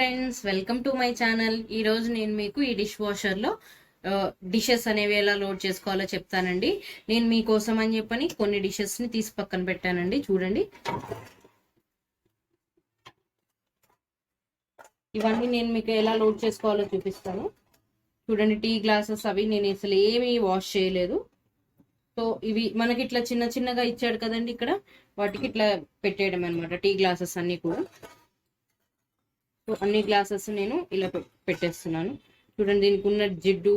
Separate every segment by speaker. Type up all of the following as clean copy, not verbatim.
Speaker 1: Friends, welcome to my channel. ఈ రోజు నేను మీకు ఈ డిష్ వాషర్లో డిషెస్ అనేవి ఎలా లోడ్ చేసుకోవాలో చెప్తానండి. నేను మీకోసం అని చెప్పని కొన్ని డిషెస్ని తీసి పక్కన పెట్టానండి. చూడండి, ఇవన్నీ నేను మీకు ఎలా లోడ్ చేసుకోవాలో చూపిస్తాను. చూడండి, టీ గ్లాసెస్ అవి నేను అసలు ఏమీ వాష్ చేయలేదు. సో ఇవి మనకి ఇట్లా చిన్న చిన్నగా ఇచ్చాడు కదండి, ఇక్కడ వాటికి ఇట్లా పెట్టేయడం అనమాట. టీ గ్లాసెస్ అన్నీ కూడా అన్ని గ్లాసెస్ నేను ఇలా పెట్టేస్తున్నాను. చూడండి, దీనికి ఉన్న జిడ్డు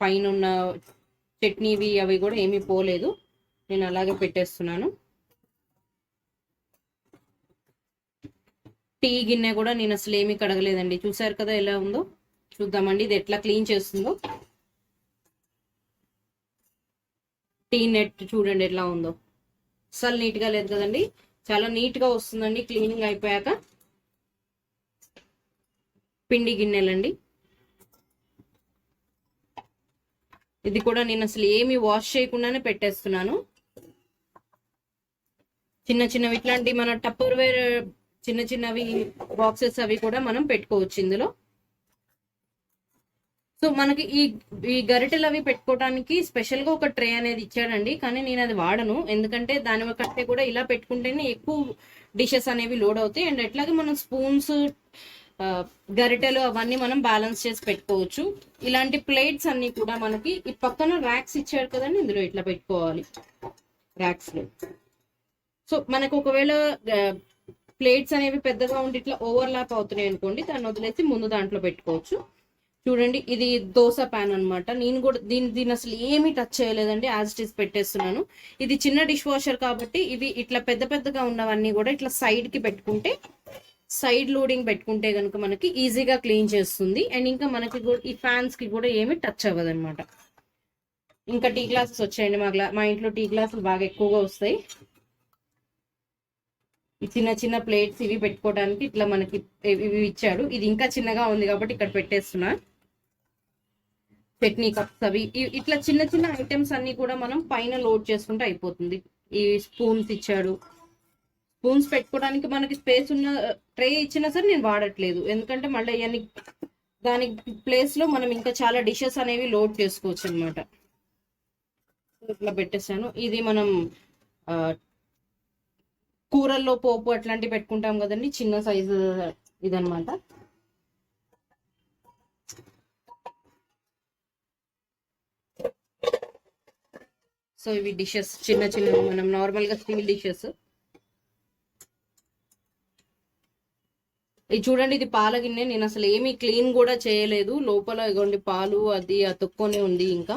Speaker 1: పైన ఉన్న చట్నీవి అవి కూడా ఏమీ పోలేదు. నేను అలాగే పెట్టేస్తున్నాను. టీ గిన్నె కూడా నేను అసలు ఏమీ కడగలేదండి. చూసారు కదా ఎలా ఉందో. చూద్దామండి ఇది ఎట్లా క్లీన్ చేస్తుందో. టీ నెట్ చూడండి ఎట్లా ఉందో. అసలు నీట్గా లేదు కదండి, చాలా నీట్గా వస్తుందండి క్లీనింగ్ అయిపోయాక. పిండి గిన్నెలండి, ఇది కూడా నేను అసలు ఏమి వాష్ చేయకుండానే పెట్టేస్తున్నాను. చిన్న చిన్నవి ఇట్లాంటి మన టప్పర్ వేర్ చిన్న చిన్నవి బాక్సెస్ అవి కూడా మనం పెట్టుకోవచ్చు ఇందులో. సో మనకి ఈ గరిటెలు అవి పెట్టుకోవడానికి స్పెషల్ గా ఒక ట్రే అనేది ఇచ్చాడండి, కానీ నేను అది వాడను. ఎందుకంటే దాని కంటే కూడా ఇలా పెట్టుకుంటేనే ఎక్కువ డిషెస్ అనేవి లోడ్ అవుతాయి. అండ్ ఎట్లాగే మనం స్పూన్స్, గరిటెలు అవన్నీ మనం బ్యాలెన్స్ చేసి పెట్టుకోవచ్చు. ఇలాంటి ప్లేట్స్ అన్ని కూడా మనకి ఈ పక్కన ర్యాక్స్ ఇచ్చాడు కదండి, ఇందులో ఇట్లా పెట్టుకోవాలి ర్యాక్స్ లో. సో మనకు ఒకవేళ ప్లేట్స్ అనేవి పెద్దగా ఉండి ఇట్లా ఓవర్లాప్ అవుతున్నాయి అనుకోండి, దాన్ని వదిలేసి ముందు దాంట్లో పెట్టుకోవచ్చు. చూడండి, ఇది దోశ ప్యాన్ అనమాట. నేను కూడా దీన్ని అసలు ఏమీ టచ్ చేయలేదండి, యాజ్ ఇట్ ఈస్ పెట్టేస్తున్నాను. ఇది చిన్న డిష్ వాషర్ కాబట్టి ఇవి ఇట్లా పెద్ద పెద్దగా ఉన్నవన్నీ కూడా ఇట్లా సైడ్ కి పెట్టుకుంటే, సైడ్ లోడింగ్ పెట్టుకుంటే కనుక మనకి ఈజీగా క్లీన్ చేస్తుంది. అండ్ ఇంకా మనకి ఈ ఫ్యాన్స్ కి కూడా ఏమి టచ్ అవ్వదు అనమాట. ఇంకా టీ గ్లాసెస్ వచ్చాయండి. మా ఇంట్లో టీ గ్లాసులు బాగా ఎక్కువగా వస్తాయి. ఈ చిన్న చిన్న ప్లేట్స్ ఇవి పెట్టుకోవడానికి ఇట్లా మనకి ఇవి ఇచ్చాడు. ఇది ఇంకా చిన్నగా ఉంది కాబట్టి ఇక్కడ పెట్టేస్తున్నా. చట్నీ కప్స్ అవి ఇట్లా చిన్న చిన్న ఐటమ్స్ అన్ని కూడా మనం పైన లోడ్ చేసుకుంటే అయిపోతుంది. ఈ స్పూన్స్ ఇచ్చాడు. స్పూన్స్ పెట్టుకోవడానికి మనకి స్పేస్ ఉన్న ట్రే ఇచ్చినా సరే నేను వాడట్లేదు, ఎందుకంటే మళ్ళీ అవన్నీ దాని ప్లేస్ లో మనం ఇంకా చాలా డిషెస్ అనేవి లోడ్ చేసుకోవచ్చు అనమాట. ఇట్లా పెట్టేసాను. ఇది మనం కూరల్లో పోపు అట్లాంటివి పెట్టుకుంటాం కదండి, చిన్న సైజు ఇదనమాట. సో ఇవి డిషెస్ చిన్న చిన్న మనం నార్మల్ గా స్టీల్ డిషెస్. ఇది చూడండి, ఇది పాల గిన్నె. నేను అసలు ఏమీ క్లీన్ కూడా చేయలేదు. లోపల ఇగోండి పాలు అది అతుక్కొని ఉంది. ఇంకా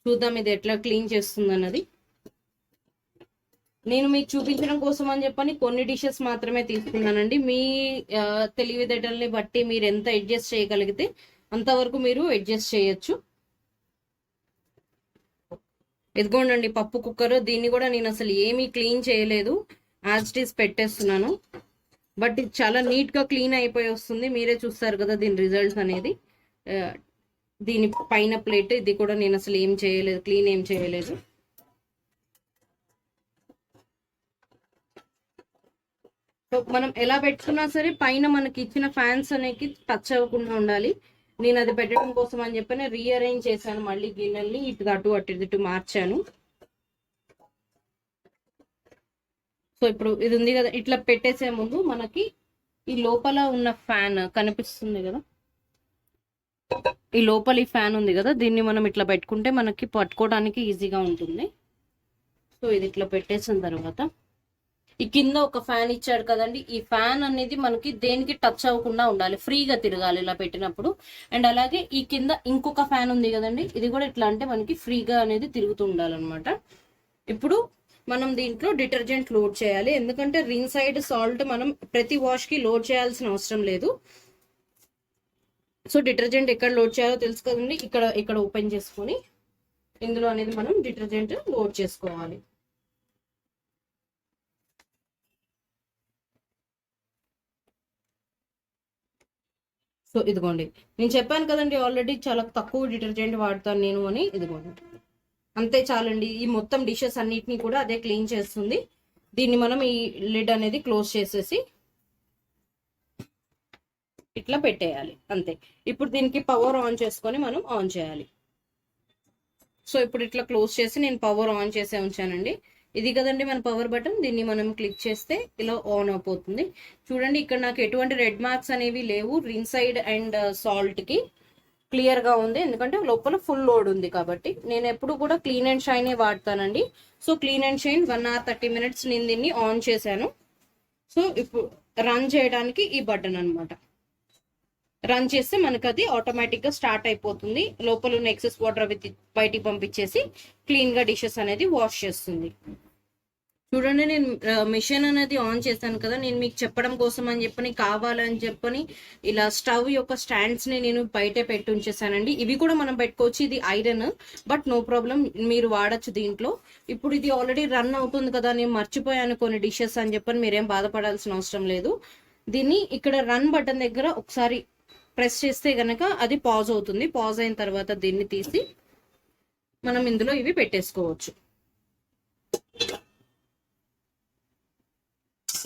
Speaker 1: చూద్దాం ఇది ఎట్లా క్లీన్ చేస్తుంది అన్నది. నేను మీకు చూపించడం కోసం అని చెప్పని కొన్ని డిషెస్ మాత్రమే తీసుకున్నానండి. మీ తెలివితేటల్ని బట్టి మీరు ఎంత అడ్జస్ట్ చేయగలిగితే అంతవరకు మీరు అడ్జస్ట్ చేయొచ్చు. ఎదుగోండి పప్పు కుక్కర్. దీన్ని కూడా నేను అసలు ఏమీ క్లీన్ చేయలేదు, యాజ్ ఇట్ ఈస్ పెట్టేస్తున్నాను. బట్ ఇది చాలా నీట్ గా క్లీన్ అయిపోయి వస్తుంది. మీరే చూస్తారు కదా దీని రిజల్ట్స్ అనేది. దీని పైన ప్లేట్ ఇది కూడా నేను అసలు ఏం చేయలేదు, క్లీన్ ఏం చేయలేదు. సో మనం ఎలా పెట్టుకున్నా సరే పైన మనకి ఇచ్చిన ఫ్యాన్స్ అనేవి టచ్ అవ్వకుండా ఉండాలి. నేను అది పెట్టడం కోసం అని చెప్పని రీఅరేంజ్ చేశాను. మళ్ళీ గిన్నెల్ని ఇటు అటు ఇటు మార్చాను. సో ఇప్పుడు ఇది ఉంది కదా, ఇట్లా పెట్టేసే ముందు మనకి ఈ లోపల ఉన్న ఫ్యాన్ కనిపిస్తుంది కదా, ఈ లోపల ఈ ఫ్యాన్ ఉంది కదా, దీన్ని మనం ఇట్లా పెట్టుకుంటే మనకి పట్టుకోవడానికి ఈజీగా ఉంటుంది. సో ఇది ఇట్లా పెట్టేసిన తర్వాత ఈ కింద ఒక ఫ్యాన్ ఇచ్చాడు కదండి, ఈ ఫ్యాన్ అనేది మనకి దేనికి టచ్ అవ్వకుండా ఉండాలి, ఫ్రీగా తిరగాలి ఇలా పెట్టినప్పుడు. అండ్ అలాగే ఈ కింద ఇంకొక ఫ్యాన్ ఉంది కదండి, ఇది కూడా ఇట్లా అంటే మనకి ఫ్రీగా అనేది తిరుగుతూ ఉండాలన్నమాట. ఇప్పుడు మనం దీంట్లో డిటర్జెంట్ లోడ్ చేయాలి, ఎందుకంటే రిన్ సైడ్ సాల్ట్ మనం ప్రతి వాష్ కి లోడ్ చేయాల్సిన అవసరం లేదు. సో డిటర్జెంట్ ఎక్కడ లోడ్ చేయాలో తెలుసు కదండి, ఇక్కడ ఓపెన్ చేసుకొని ఇందులో అనేది మనం డిటర్జెంట్ లోడ్ చేసుకోవాలి. సో ఇదిగోండి, నేను చెప్పాను కదండి ఆల్రెడీ చాలా తక్కువ డిటర్జెంట్ వాడతాను నేను అని. ఇదిగోండి అంతే చాలండి. ఈ మొత్తం డిషెస్ అన్నిటినీ కూడా అదే క్లీన్ చేస్తుంది. దీన్ని మనం ఈ లిడ్ అనేది క్లోజ్ చేసేసి ఇట్లా పెట్టేయాలి అంతే. ఇప్పుడు దీనికి పవర్ ఆన్ చేసుకొని మనం ఆన్ చేయాలి. సో ఇప్పుడు ఇట్లా క్లోజ్ చేసి నేను పవర్ ఆన్ చేసే ఉంచానండి. ఇది కదండి మన పవర్ బటన్. దీన్ని మనం క్లిక్ చేస్తే ఇలా ఆన్ అయిపోతుంది. చూడండి ఇక్కడ నాకు ఎటువంటి రెడ్ మార్క్స్ అనేవి లేవు ఇన్సైడ్ అండ్ సాల్ట్ కి. క్లియర్ గా ఉంది ఎందుకంటే లోపల ఫుల్ లోడ్ ఉంది కాబట్టి. నేను ఎప్పుడు కూడా క్లీన్ అండ్ షైన్ వాడతానండి. So clean and shine 1 hour 30 minutes నేను దీన్ని ఆన్ చేశాను. సో ఇప్పుడు రన్ చేయడానికి ఈ బటన్ అనమాట. రన్ చేస్తే మనకు అది ఆటోమేటిక్ గా స్టార్ట్ అయిపోతుంది. లోపల ఉన్న ఎక్సెస్ వాటర్ అవి బయటికి పంపించేసి క్లీన్ గా డిషెస్ అనేది వాష్ చేస్తుంది. చూడండి నేను మిషన్ అనేది ఆన్ చేశాను కదా, నేను మీకు చెప్పడం కోసం అని చెప్పని కావాలని చెప్పని ఇలా స్టవ్ యొక్క స్టాండ్స్ ని నేను బయటే పెట్టి ఉంచేసానండి. ఇవి కూడా మనం పెట్టుకోవచ్చు. ఇది ఐరన్ బట్ నో ప్రాబ్లం, మీరు వాడచ్చు దీంట్లో. ఇప్పుడు ఇది ఆల్రెడీ రన్ అవుతుంది కదా, నేను మర్చిపోయాను కొన్ని డిషెస్ అని చెప్పని మీరేం బాధపడాల్సిన అవసరం లేదు. దీన్ని ఇక్కడ రన్ బటన్ దగ్గర ఒకసారి ప్రెస్ చేస్తే గనక అది పాజ్ అవుతుంది. పాజ్ అయిన తర్వాత దీన్ని తీసి మనం ఇందులో ఇవి పెట్టేసుకోవచ్చు.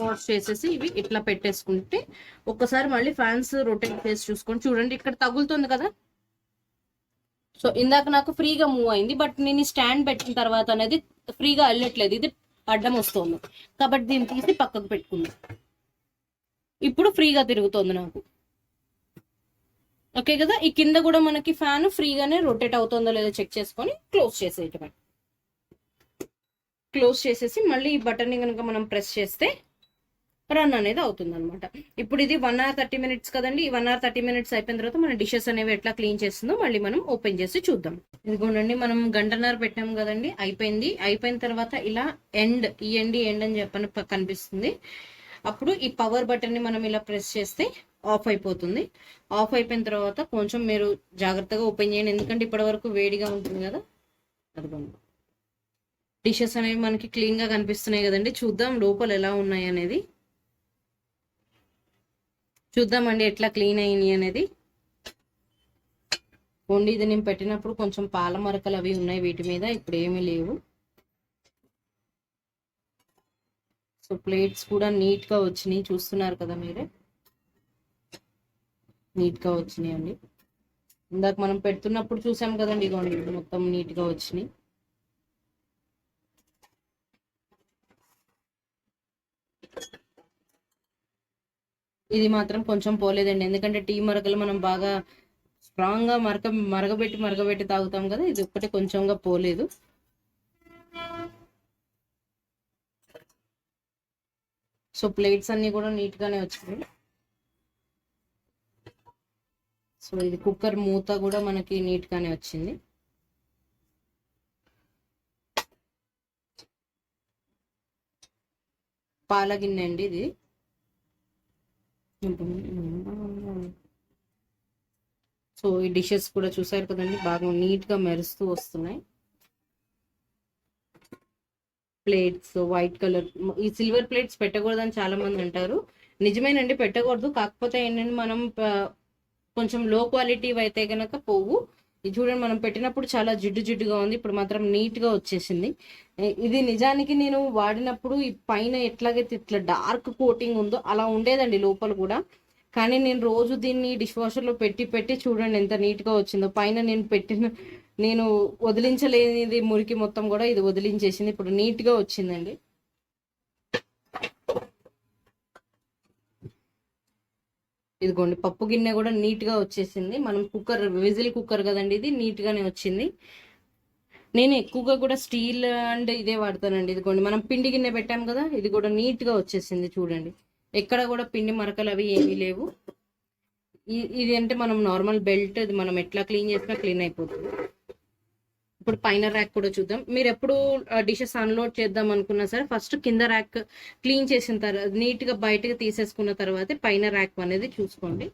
Speaker 1: వాష్ చేసేసి ఇవి ఇట్లా పెట్టేసుకుంటే ఒక్కసారి మళ్ళీ ఫ్యాన్స్ రొటేట్ చేసి చూసుకోండి. చూడండి ఇక్కడ తగులుతుంది కదా. సో ఇందాక నాకు ఫ్రీగా మూవ్ అయింది, బట్ నేను స్టాండ్ పెట్టిన తర్వాత అనేది ఫ్రీగా వెళ్ళట్లేదు, ఇది అడ్డం వస్తుంది కాబట్టి దీన్ని తీసి పక్కకు పెట్టుకుందాం. ఇప్పుడు ఫ్రీగా తిరుగుతుంది నాకు. ఓకే కదా. ఈ కింద కూడా మనకి ఫ్యాన్ ఫ్రీగానే రొటేట్ అవుతుందో లేదో చెక్ చేసుకొని క్లోజ్ చేసేయటమే. క్లోజ్ చేసేసి మళ్ళీ ఈ బటన్ని కనుక మనం ప్రెస్ చేస్తే రన్ అనేది అవుతుంది అనమాట. ఇప్పుడు ఇది 1 hour 30 minutes కదండి. ఈ 1 hour 30 minutes అయిపోయిన తర్వాత మన డిషెస్ అనేవి ఎట్లా క్లీన్ చేస్తుందో మళ్ళీ మనం ఓపెన్ చేసి చూద్దాం. ఇదిగోండి మనం గంటన్నర పెట్టాం కదండి, అయిపోయింది. అయిపోయిన తర్వాత ఇలా ఎండ్ ఎండ్ అని చెప్పని కనిపిస్తుంది. అప్పుడు ఈ పవర్ బటన్ ని మనం ఇలా ప్రెస్ చేస్తే ఆఫ్ అయిపోతుంది. ఆఫ్ అయిపోయిన తర్వాత కొంచెం మీరు జాగ్రత్తగా ఓపెన్ చేయండి, ఎందుకంటే ఇప్పటి వరకు వేడిగా ఉంటుంది కదా. అదిగోండి డిషెస్ అనేవి మనకి క్లీన్ గా కనిపిస్తున్నాయి కదండి. చూద్దాం లోపల ఎలా ఉన్నాయి అనేది. చూద్దామండి ఎట్లా క్లీన్ అయినాయి అనేది. ఓన్లీ ఇది నేను పెట్టినప్పుడు కొంచెం పాల మరకలు అవి ఉన్నాయి వీటి మీద, ఇప్పుడు ఏమీ లేవు. సో ప్లేట్స్ కూడా నీట్ గా వచ్చినాయి, చూస్తున్నారు కదా మీరే, నీట్ గా వచ్చినాయి అండి. ఇందాక మనం పెడుతున్నప్పుడు చూసాం కదండి, ఇదిగోండి మొత్తం నీట్ గా వచ్చినాయి. ఇది మాత్రం కొంచెం పోలేదండి, ఎందుకంటే టీ మరకలు మనం బాగా స్ట్రాంగ్ గా మరగబెట్టి తాగుతాం కదా, ఇది ఒక్కటి కొంచెంగా పోలేదు. సో ప్లేట్స్ అన్ని కూడా నీట్ గానే వచ్చినాయి. సో ఇది కుక్కర్ మూత కూడా మనకి నీట్ గానే వచ్చింది. పాల గిన్నె అండి ఇది. సో ఈ డిషెస్ కూడా చూసారు కదండి, బాగా నీట్ గా మెరుస్తూ వస్తున్నాయి. ప్లేట్స్ వైట్ కలర్, ఈ సిల్వర్ ప్లేట్స్ పెట్టకూడదని చాలా మంది అంటారు. నిజమేనండి, పెట్టకూడదు. కాకపోతే ఏంటంటే మనం కొంచెం లో క్వాలిటీ అయితే కనుక పోవు. ఇది చూడండి మనం పెట్టినప్పుడు చాలా జిడ్డుగా ఉంది, ఇప్పుడు మాత్రం నీట్ గా వచ్చేసింది. ఇది నిజానికి నేను వాడినప్పుడు ఈ పైన ఎట్లాగైతే ఇట్లా డార్క్ కోటింగ్ ఉందో అలా ఉండేదండి లోపల కూడా. కానీ నేను రోజు దీన్ని డిష్ వాషర్ లో పెట్టి చూడండి ఎంత నీట్ గా వచ్చిందో. పైన నేను వదిలించలేనిది మురికి మొత్తం కూడా ఇది వదిలించేసింది, ఇప్పుడు నీట్ గా వచ్చిందండి. ఇదిగోండి పప్పు గిన్నె కూడా నీట్ గా వచ్చేసింది. మనం కుక్కర్ విజిల్ కుక్కర్ కదండి, ఇది నీట్ గానే వచ్చింది. నేను ఎక్కువగా కూడా స్టీల్ అండ్ ఇదే వాడతానండి. ఇదిగోండి మనం పిండి గిన్నె పెట్టాం కదా, ఇది కూడా నీట్ గా వచ్చేసింది చూడండి. ఎక్కడ కూడా పిండి మరకలు అవి ఏమీ లేవు. ఇది అంటే మనం నార్మల్ బెల్ట్, ఇది మనం ఎట్లా క్లీన్ చేసినా క్లీన్ అయిపోతుంది. ఇప్పుడు పైన ర్యాక్ కూడా చూద్దాం. మీరు ఎప్పుడు డిషెస్ అన్లోడ్ చేద్దాం అనుకున్నా సరే ఫస్ట్ కింద ర్యాక్ క్లీన్ చేసిన తర్వాత నీట్ గా బయటకు తీసేసుకున్న తర్వాత పైన ర్యాక్ అనేది చూసుకోండి.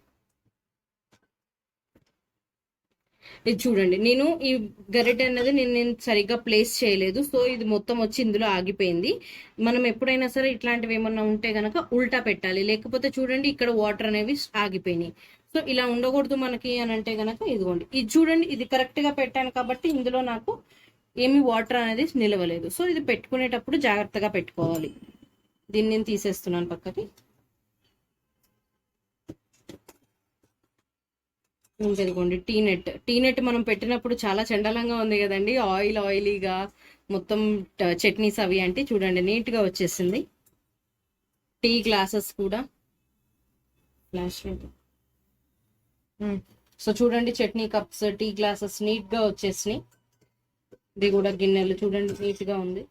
Speaker 1: ఇది చూడండి, నేను ఈ గరిటె అనేది నేను సరిగ్గా ప్లేస్ చేయలేదు, సో ఇది మొత్తం వచ్చి ఇందులో ఆగిపోయింది. మనం ఎప్పుడైనా సరే ఇట్లాంటివి ఏమన్నా ఉంటే గనక ఉల్టా పెట్టాలి, లేకపోతే చూడండి ఇక్కడ వాటర్ అనేవి ఆగిపోయినాయి. సో ఇలా ఉండకూడదు మనకి అని అంటే గనక ఇదిగోండి, ఇది చూడండి ఇది కరెక్ట్ గా పెట్టాను కాబట్టి ఇందులో నాకు ఏమి వాటర్ అనేది నిలవలేదు. సో ఇది పెట్టుకునేటప్పుడు జాగ్రత్తగా పెట్టుకోవాలి. దీన్ని నేను తీసేస్తున్నాను పక్కకి. ఇంకెదిగోండి టీ నెట్ మనం పెట్టినప్పుడు చాలా చండాలంగా ఉంది కదండి, ఆయిలీగా మొత్తం చట్నీస్ అవి అంటే చూడండి నీట్ గా వచ్చేసింది. టీ గ్లాసెస్ కూడా ఫ్లాష్ లైట్. సో చూడండి chutney cups, tea glasses neat గా వచ్చేసినాయి. ఇది కూడా గిన్నెలు చూడండి నీట్ గా ఉంది.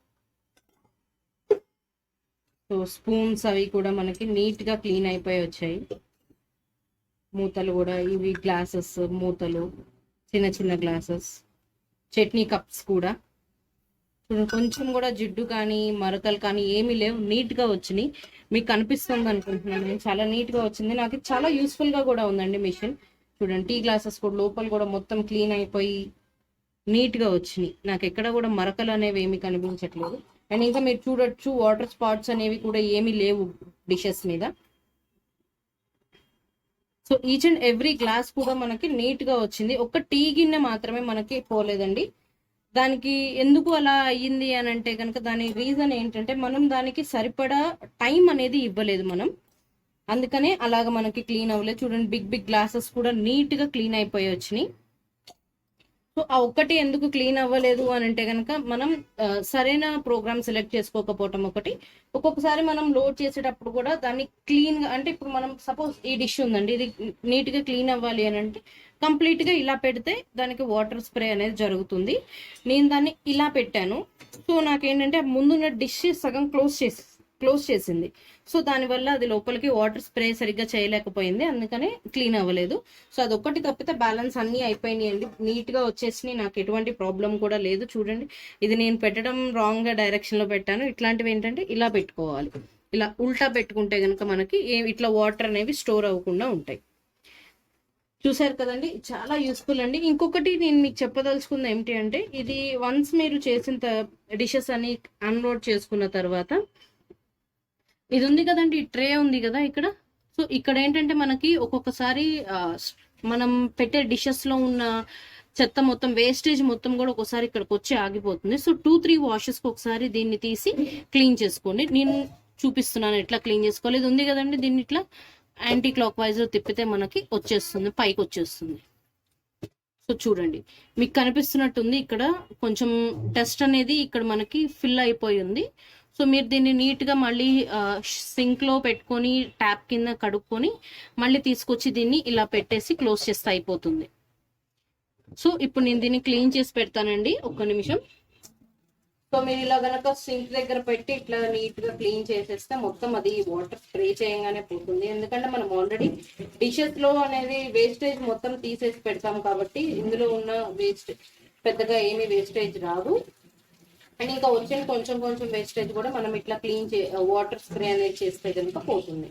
Speaker 1: సో స్పూన్స్ అవి కూడా మనకి నీట్ గా క్లీన్ అయిపోయి వచ్చాయి. మూతలు కూడా ఇవి గ్లాసెస్ మూతలు, చిన్న చిన్న గ్లాసెస్, చట్నీ కప్స్ కూడా కొంచెం కూడా జిడ్డు కానీ మరకలు కానీ ఏమీ లేవు, నీట్ గా వచ్చినాయి. మీకు కనిపిస్తుంది అనుకుంటున్నాను నేను, చాలా నీట్ గా వచ్చింది. నాకు చాలా యూస్ఫుల్ గా కూడా ఉందండి మిషన్. చూడండి టీ గ్లాసెస్ కూడా లోపల కూడా మొత్తం క్లీన్ అయిపోయి నీట్ గా వచ్చినాయి. నాకు ఎక్కడ కూడా మరకలు అనేవి ఏమి కనిపించట్లేదు. అండ్ ఇంకా మీరు చూడొచ్చు వాటర్ స్పాట్స్ అనేవి కూడా ఏమీ లేవు డిషెస్ మీద. So each and every glass కూడా మనకి నీట్ గా వచ్చింది. ఒక టీ గిన్నె మాత్రమే మనకి పోలేదండి. దానికి ఎందుకు అలా అయ్యింది అని అంటే కనుక దాని రీజన్ ఏంటంటే మనం దానికి సరిపడా టైం అనేది ఇవ్వలేదు మనం, అందుకనే అలాగ మనకి క్లీన్ అవ్వలేదు. చూడండి బిగ్ బిగ్ గ్లాసెస్ కూడా నీట్ గా క్లీన్ అయిపోయి వచ్చినాయి. సో ఆ ఒక్కటి ఎందుకు క్లీన్ అవ్వలేదు అని అంటే కనుక మనం సరైన ప్రోగ్రామ్ సెలెక్ట్ చేసుకోకపోవటం ఒకటి. ఒక్కొక్కసారి మనం లోడ్ చేసేటప్పుడు కూడా దాన్ని క్లీన్ గా, అంటే ఇప్పుడు మనం సపోజ్ ఈ డిష్ ఉందండి, ఇది నీట్ గా క్లీన్ అవ్వాలి అని అంటే కంప్లీట్ గా ఇలా పెడితే దానికి వాటర్ స్ప్రే అనేది జరుగుతుంది. నేను దాన్ని ఇలా పెట్టాను. సో నాకేంటంటే ముందున్న డిష్ సగం క్లోజ్ చేసింది. సో దానివల్ల అది లోపలికి వాటర్ స్ప్రే సరిగ్గా చేయలేకపోయింది, అందుకనే క్లీన్ అవ్వలేదు. సో అదొక్కటి తప్పితే బ్యాలెన్స్ అన్ని అయిపోయినాయండి, నీట్ గా వచ్చేసినాయి. నాకు ఎటువంటి ప్రాబ్లం కూడా లేదు. చూడండి ఇది నేను పెట్టడం రాంగ్ గా డైరెక్షన్ లో పెట్టాను. ఇట్లాంటివి ఏంటంటే ఇలా పెట్టుకోవాలి, ఇలా ఉల్టా పెట్టుకుంటే కనుక మనకి ఇట్లా వాటర్ అనేవి స్టోర్ అవ్వకుండా ఉంటాయి. చూసారు కదండి, చాలా యూస్ఫుల్ అండి. ఇంకొకటి నేను మీకు చెప్పదలుచుకుంది ఏమిటి అంటే, ఇది వన్స్ మీరు చేసిన డిషెస్ అని అన్లోడ్ చేసుకున్న తర్వాత ఇది ఉంది కదండి, ట్రే ఉంది కదా ఇక్కడ. సో ఇక్కడ ఏంటంటే మనకి ఒక్కొక్కసారి మనం పెట్టే డిషెస్ లో ఉన్న చెత్త మొత్తం, వేస్టేజ్ మొత్తం కూడా ఒకసారి ఇక్కడికి వచ్చి ఆగిపోతుంది. సో 2-3 వాషెస్ కి ఒకసారి దీన్ని తీసి క్లీన్ చేసుకోండి. నేను చూపిస్తున్నాను ఎట్లా క్లీన్ చేసుకోవాలి. ఇది ఉంది కదండి, దీన్ని ఇట్లా యాంటీ క్లాక్ వైజ్ తిప్పితే మనకి వచ్చేస్తుంది, పైకి వచ్చేస్తుంది. సో చూడండి మీకు కనిపిస్తున్నట్టుంది, ఇక్కడ కొంచెం డస్ట్ అనేది ఇక్కడ మనకి ఫిల్ అయిపోయి ఉంది. సో మీరు దీన్ని నీట్గా మళ్ళీ సింక్ లో పెట్టుకొని ట్యాప్ కింద కడుక్కొని మళ్ళీ తీసుకొచ్చి దీన్ని ఇలా పెట్టేసి క్లోజ్ చేస్తే అయిపోతుంది. సో ఇప్పుడు నేను దీన్ని క్లీన్ చేసి పెడతానండి, ఒక్క నిమిషం. సో మీరు ఇలా గనక సింక్ దగ్గర పెట్టి ఇట్లా నీట్ గా క్లీన్ చేసేస్తే మొత్తం అది వాటర్ స్ప్రే చేయగానే పోతుంది. ఎందుకంటే మనం ఆల్రెడీ డిషెస్ లో అనేది వేస్టేజ్ మొత్తం తీసేసి పెడతాం కాబట్టి ఇందులో ఉన్న వేస్ట్ పెద్దగా ఏమీ వేస్టేజ్ రాదు. అండ్ ఇంకా వచ్చిన కొంచెం వేస్టేజ్ కూడా మనం ఇట్లా క్లీన్ వాటర్ స్ప్రే అనేది చేస్తే కనుక పోతుంది.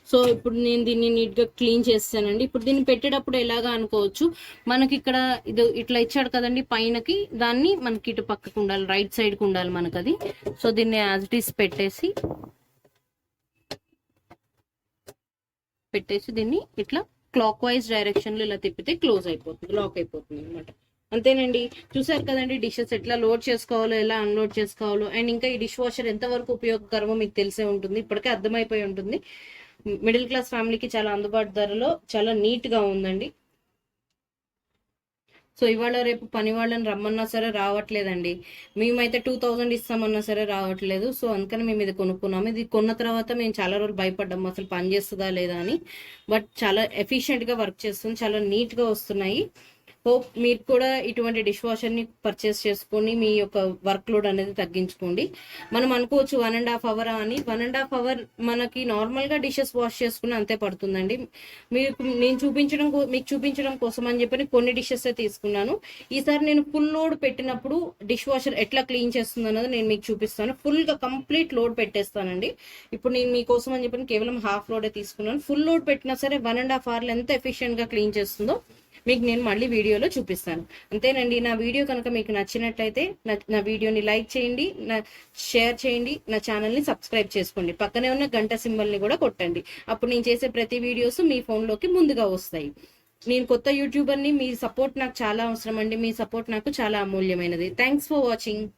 Speaker 1: సో ఇప్పుడు నేను దీన్ని నీట్ గా క్లీన్ చేస్తానండి. ఇప్పుడు దీన్ని పెట్టేటప్పుడు ఎలాగా అనుకోవచ్చు, మనకి ఇక్కడ ఇది ఇట్లా ఇచ్చాడు కదండి పైనకి, దాన్ని మనకి ఇటు పక్కకు ఉండాలి, రైట్ సైడ్ కు ఉండాలి మనకు అది. సో దీన్ని యాజ్ ఇట్ ఈస్ పెట్టేసి దీన్ని ఇట్లా క్లాక్ వైజ్ డైరెక్షన్ లో ఇలా తిప్పితే క్లోజ్ అయిపోతుంది, లాక్ అయిపోతుంది అనమాట. అంతేనండి, చూసారు కదండి డిషెస్ ఎట్లా లోడ్ చేసుకోవాలో, ఎలా అన్లోడ్ చేసుకోవాలో. అండ్ ఇంకా ఈ డిష్ వాషర్ ఎంతవరకు ఉపయోగకరమో మీకు తెలిసే ఉంటుంది, ఇప్పటికే అర్థమైపోయి ఉంటుంది. మిడిల్ క్లాస్ ఫ్యామిలీకి చాలా అందుబాటు ధరలో చాలా నీట్ గా ఉందండి. సో ఇవాళ రేపు పని వాళ్ళని రమ్మన్నా సరే రావట్లేదండి. మేమైతే 2000 ఇస్తామన్నా సరే రావట్లేదు. సో అందుకని మేము ఇది కొనుక్కున్నాము. ఇది కొన్న తర్వాత మేము చాలా రోజులు భయపడ్డాము అసలు పని చేస్తుందా లేదా అని. బట్ చాలా ఎఫిషియెంట్ గా వర్క్ చేస్తుంది, చాలా నీట్ గా వస్తున్నాయి. హోప్ మీరు కూడా ఇటువంటి డిష్ వాషర్ ని పర్చేస్ చేసుకొని మీ యొక్క వర్క్ లోడ్ అనేది తగ్గించుకోండి. మనం అనుకోవచ్చు 1.5 hour అని, 1.5 hour మనకి నార్మల్ గా డిషెస్ వాష్ చేసుకుని అంతే పడుతుందండి. మీకు చూపించడం కోసం అని చెప్పి కొన్ని డిషెస్ తీసుకున్నాను. ఈసారి నేను ఫుల్ లోడ్ పెట్టినప్పుడు డిష్ వాషర్ ఎట్లా క్లీన్ చేస్తుంది అన్నది నేను మీకు చూపిస్తాను. ఫుల్ గా కంప్లీట్ లోడ్ పెట్టేస్తానండి. ఇప్పుడు నేను మీకోసం అని చెప్పి కేవలం హాఫ్ లోడే తీసుకున్నాను. ఫుల్ లోడ్ పెట్టినా సరే 1.5 hour ఎంత ఎఫిషియెంట్ గా క్లీన్ చేస్తుందో మీకు నేను మళ్ళీ వీడియోలో చూపిస్తాను. అంతేనండి, నా వీడియో కనుక మీకు నచ్చినట్లయితే నా వీడియోని లైక్ చేయండి, షేర్ చేయండి, నా ఛానల్ని సబ్స్క్రైబ్ చేసుకోండి. పక్కనే ఉన్న గంట సింబల్ని కూడా కొట్టండి. అప్పుడు నేను చేసే ప్రతి వీడియోస్ మీ ఫోన్లోకి ముందుగా వస్తాయి. నేను కొత్త యూట్యూబర్ని, మీ సపోర్ట్ నాకు చాలా అవసరం అండి. మీ సపోర్ట్ నాకు చాలా అమూల్యమైనది. Thanks for watching.